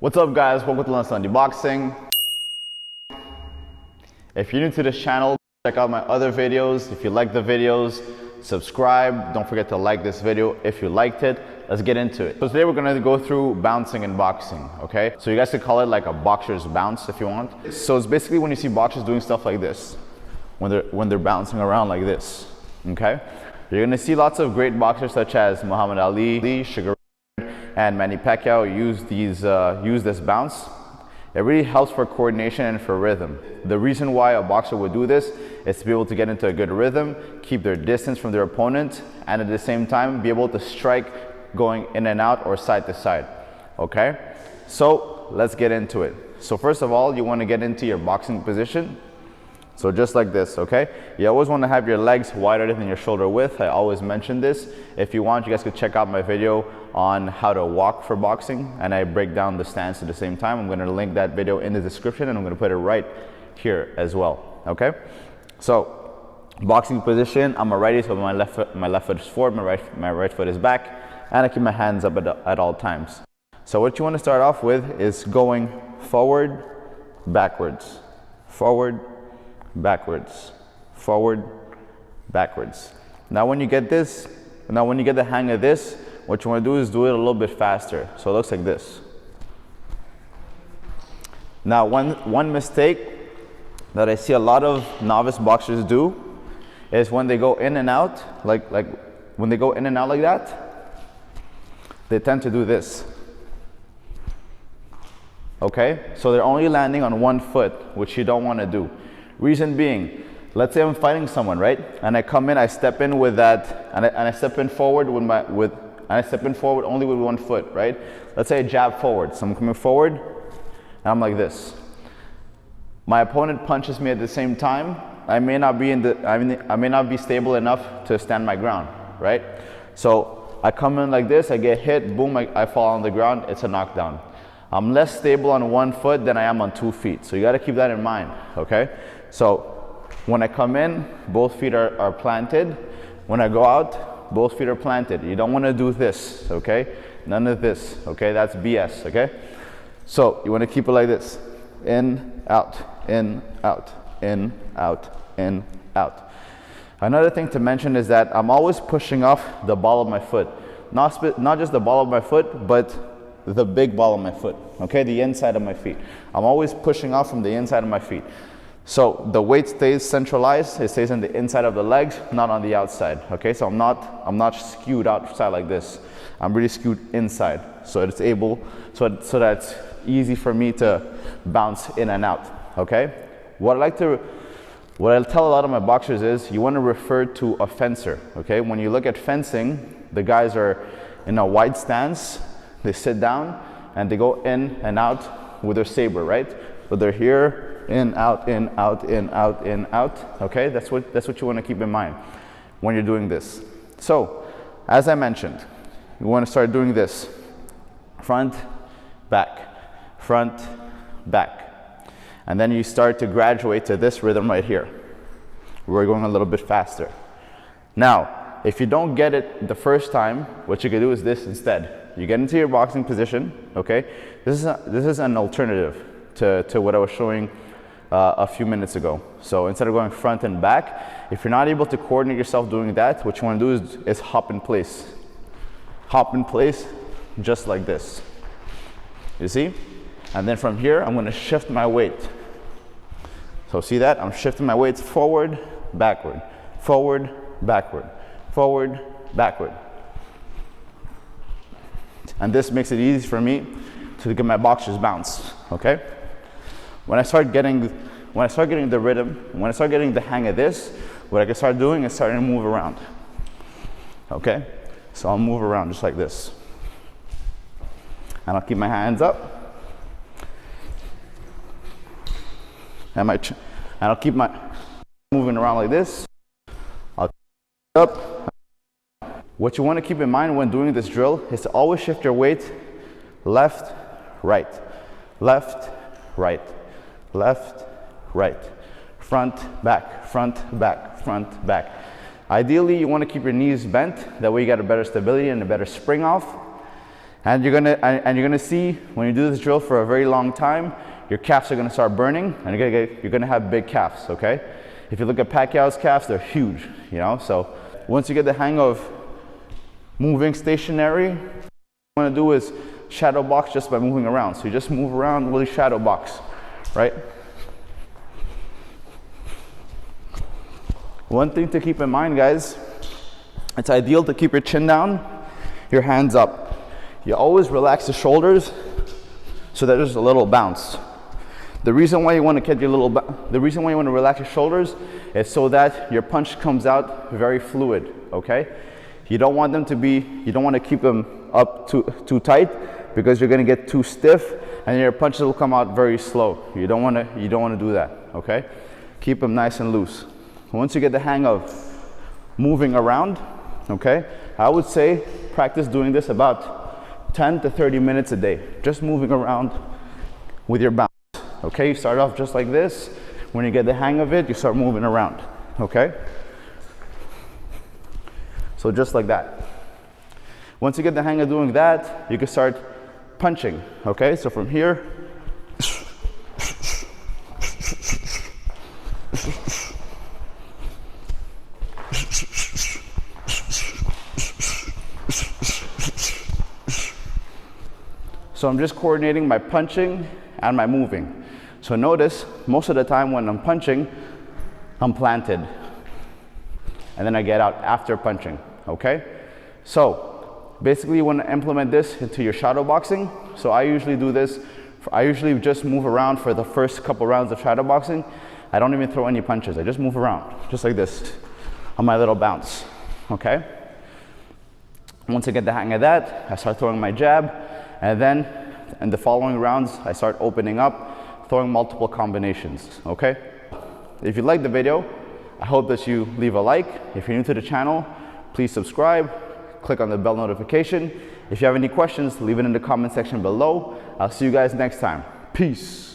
What's up guys, welcome to Leonard Boxing. If you're new to this channel, check out my other videos. If you like the videos, subscribe. Don't forget to like this video if you liked it. Let's get into it. So today we're gonna go through bouncing and boxing, okay? So you guys could call it like a boxer's bounce if you want. So it's basically when you see boxers doing stuff like this, when they're bouncing around like this, okay? You're gonna see lots of great boxers such as Muhammad Ali, Sugar and Manny Pacquiao use this bounce. It really helps for coordination and for rhythm. The reason why a boxer would do this is to be able to get into a good rhythm, keep their distance from their opponent, and at the same time be able to strike going in and out or side to side, okay? So let's get into it. So first of all, you want to get into your boxing position. So just like this, okay? You always want to have your legs wider than your shoulder width. I always mention this. If you want, you guys could check out my video on how to walk for boxing, and I break down the stance at the same time. I'm going to link that video in the description, and I'm going to put it right here as well, okay? So boxing position, I'm a righty, so my left foot is forward, my right foot is back, and I keep my hands up at all times. So what you want to start off with is going forward, backwards, forward, backwards, forward, backwards. Now when you get the hang of this, what you want to do is do it a little bit faster. So it looks like this. Now one mistake that I see a lot of novice boxers do is when they go in and out, like when they go in and out like that, they tend to do this. Okay? So they're only landing on one foot, which you don't want to do. Reason being, let's say I'm fighting someone, right? And I come in, I step in with that, and I step in forward I step in forward only with one foot, right? Let's say I jab forward. So I'm coming forward, and I'm like this. My opponent punches me at the same time. I may not be stable enough to stand my ground, right? So I come in like this, I get hit, boom, I fall on the ground, it's a knockdown. I'm less stable on one foot than I am on 2 feet. So you gotta keep that in mind, okay? So when I come in, both feet are planted. When I go out, both feet are planted. You don't wanna do this, okay? None of this, okay? That's BS, okay? So you wanna keep it like this. In, out, in, out, in, out, in, out. Another thing to mention is that I'm always pushing off the ball of my foot. Not just the ball of my foot, but the big ball of my foot, okay? The inside of my feet. I'm always pushing off from the inside of my feet. So the weight stays centralized, it stays on the inside of the legs, not on the outside, okay? So I'm not skewed outside like this. I'm really skewed inside, so it's so that it's easy for me to bounce in and out, okay? What I tell a lot of my boxers is you want to refer to a fencer, okay? When you look at fencing, the guys are in a wide stance, they sit down and they go in and out with their saber, right? So they're here, in, out, in, out, in, out, in, out. Okay, that's what you want to keep in mind when you're doing this. So, as I mentioned, you want to start doing this. Front, back, front, back. And then you start to graduate to this rhythm right here. We're going a little bit faster. Now, if you don't get it the first time, what you can do is this instead. You get into your boxing position, okay? This is an alternative to what I was showing a few minutes ago. So instead of going front and back, if you're not able to coordinate yourself doing that, what you want to do is hop in place. Hop in place just like this. You see? And then from here, I'm going to shift my weight. So see that? I'm shifting my weights forward, backward, forward, backward, forward, backward. And this makes it easy for me to get my boxer's bounce, okay? When I start getting the rhythm, when I start getting the hang of this, what I can start doing is starting to move around, okay? So I'll move around just like this. And I'll keep my hands up. And I'll keep my moving around like this. I'll keep up. What you want to keep in mind when doing this drill is to always shift your weight left, right, left, right, left, right, front, back, front, back, front, back. Ideally, you want to keep your knees bent. That way you get a better stability and a better spring off. And you're gonna see when you do this drill for a very long time, your calves are gonna start burning, and you're gonna have big calves. Okay? If you look at Pacquiao's calves, they're huge. You know, so once you get the hang of moving stationary, what you want to do is shadow box just by moving around. So you just move around, really shadow box, right? One thing to keep in mind, guys, it's ideal to keep your chin down, your hands up. You always relax the shoulders so that there's a little bounce. The reason why you want to get your the reason why you want to relax your shoulders is so that your punch comes out very fluid. Okay? You don't want them to be, you don't want to keep them up too tight, because you're going to get too stiff and your punches will come out very slow. You don't want to do that. Okay? Keep them nice and loose. Once you get the hang of moving around, okay, I would say practice doing this about 10 to 30 minutes a day, just moving around with your bounce. Okay, you start off just like this. When you get the hang of it, you start moving around. Okay? So just like that. Once you get the hang of doing that, you can start punching. Okay, so from here, so I'm just coordinating my punching and my moving. So notice, most of the time when I'm punching, I'm planted. And then I get out after punching, okay? So basically you want to implement this into your shadow boxing. So I usually do this, I usually just move around for the first couple rounds of shadow boxing. I don't even throw any punches, I just move around, just like this, on my little bounce, okay? Once I get the hang of that, I start throwing my jab, and then in the following rounds, I start opening up, throwing multiple combinations, okay? If you liked the video, I hope that you leave a like. If you're new to the channel, please subscribe, click on the bell notification. If you have any questions, leave it in the comment section below. I'll see you guys next time. Peace.